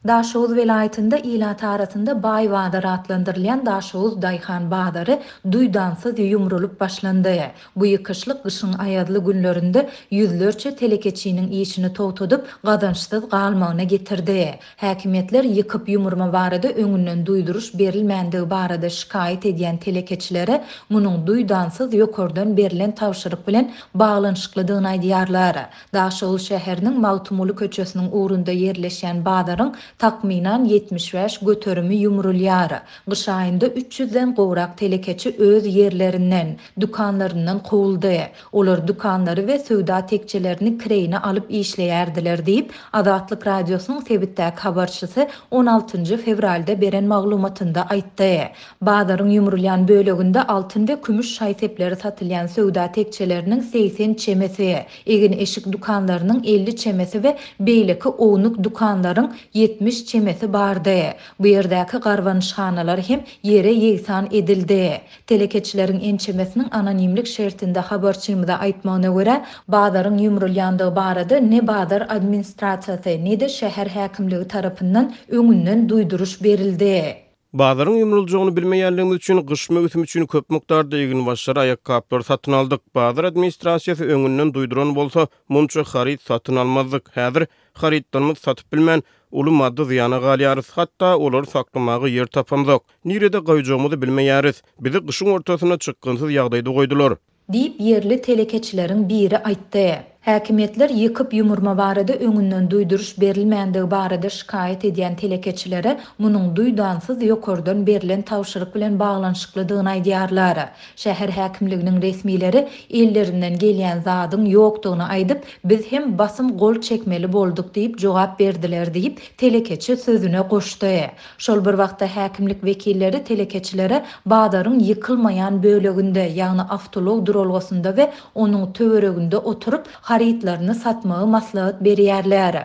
Daşoğuz velayetinde ilat arasında Bay Badar adlandırılan Daşoğuz Dayhan Badarı duydansız yumrulup başlandı. Bu yıkışlık kışın ayadlı günlerinde yüzlerce telekeçinin işini toğtudup qadınçsız qalmağına getirdi. Hakimiyetler yıkıp yumurma barada öňünden duyduruş berilmendiği barada şikayet ediyen telekeçilere munun duydansız yokordan berilen tavşırık bilen bağlanışıklıdığını aydiyarlar. Daşoğuz şäheriniň Mawtumulu köçesiniň uğrunda yerleşen Badarın takminan 75 götörümü yumrulýar. Gyş aýynda 300-den gowrak telekeçi öz yerlerinden, dukanlarından kowuldy. Olar dukanlary we söwda tekçelerini kireyine alyp işleýärdiler diýip Azatlyk radiosynyň Sebitdäki habarçysy 16 fevralda beren maglumatynda aýtdy. Badaryň yumrulýan böleginde altyn we kümüş şaýsepleri satylýan söwda tekçeleriniň 80 çemesi, egin eşik dukanlarynyň 50 çemesi we beýleki ownuk dukanlaryň 70 çemesi bardy. Bu ýerdäki garwanşhanalar hem ýere ýegsan edildi. Telekeçileriň ençemesiniň anonimlik şertinde habarçymyza aýtmagyna görä, Badaryň yumrulýandygy barada ne Badar administrasiýasy ne de şäher häkimligi tarapyndan öňünden duyduruş berildi. Bazaryň ýumruljagyny bilmeýänligimiz üçin gyş mövsüm üçin köp mukdarda ýygyn başlar ayakkaplar satyn aldyk. Bazar administrasiýasy öňünden duyduran bolsa, munça harit satyn almazdyk. Häzir haritlarymyz satyp bilmän uly madda ziýana galýarys, hatda olar saklamagy ýer tapamdyk. Nirede goýjagymyzy bilmeýäris. Bizi gyşyň ortasyna çykgynsyz ýagdaýda goýdular. Diýip yerli telekeçileriň biri aýtdy. Hakimiyetler yıkıp yumurma barada öňünden duyduruş berilmändiği barada şikayet edýän telekeçilere munun duydansız yokordan berilen tawşyryk bilen baglanşyklydygyny aýdýarlar. Şäher häkimliginiň resmileri ellerinden gelýän zadyň ýokdugyny aýdyp, biz hem basym gol çekmeli bolduk diýip jogap berdiler diýip telekeçi sözüne goşdy. Şol bir wagtda häkimlik wekilleri telekeçilere Badaryň yıkylmayan böleginde, ýagny awtolog duralgysynda we onuň töwereginde oturup haritlaryny satmagy maslahat berýärler.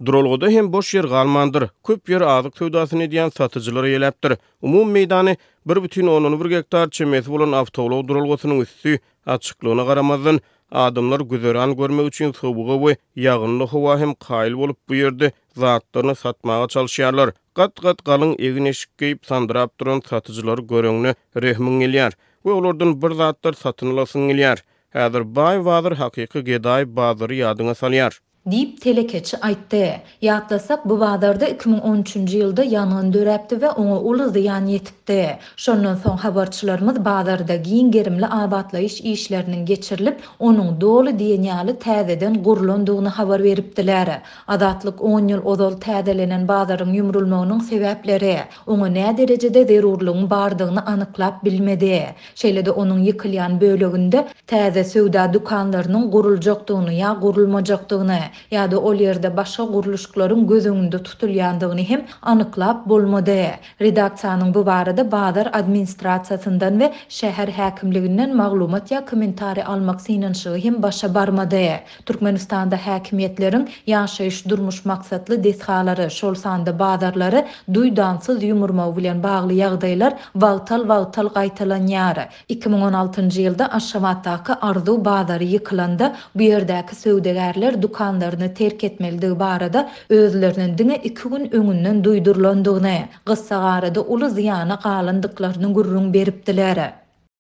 Duralgoda hem boş yer galmandyr. Köp yer azyk töwdasyny edýän satyjylar ýeläpdir. Umum meýdany 1,1 hektar çemesi bolan awtolog duralgosynyň üstü açyklygyna garamazdan adamlar güzeran görmek üçin sobuga we ýagynly howa hem kaýyl bolup bu ýerde zatlaryny satmaga çalyşýarlar. Gat-gat galyň egin eşik geýip sandyrap duran satyjylar göreňne rehmiň gelýär we olardan bir zatlar satyn alasyň gelýär. Häzir Bay Badar hakyky gedaý Badary ýadyna salýar. Diýip telekeçi aýtdy. Ýatlasak bu Badarda 2013-nji ýylda ýangyn döräpdi we oňa uly ziýan ýetipdi. Şondan soň habarçylarymyz Badarda giň gerimli abatlaýyş işleriniň geçirilip, onuň dolu diýenýaly täzeden gurlandygyny habar beripdiler. Azatlyk 10 ýyl ozal täzelenen Badaryň yumrulmagynyň sebäpleri, oňa nä derejede zerurlygyň bardygyny anyklap bilmedi. Şeýle-de onuň ýykylýan böleginde täze söwda dukanlarynyň guruljakdygyny ýa gurulmajakdygyny ýa-da ol ýerde başga guruluşlaryň gözüňde tutulýandygyny hem anyklap bolmady. Redaksiýanyň bu barada Badar administrasiýasyndan we şäher häkimliginden maglumat ýa kommentari almak synanşygy hem başa barmady. Türkmenistanda häkimiýetleriň ýaşaýyş durmuş maksatly deshalary, şol sanda Badarlary duydansyz yumurma bilen bagly ýagdaýlar wagtal gaýtalanýar. 2016-njy ýylda Aşgabatdaky Arzu Badary ýykylanda bu ýerdäki söwdegärler dukanlaryny terk etmeligi barada özleriniň diňe 2 gün öňünden duýdurulandygyny, gyssa garada uly ziýana galandyklaryny gurrun beripdiler.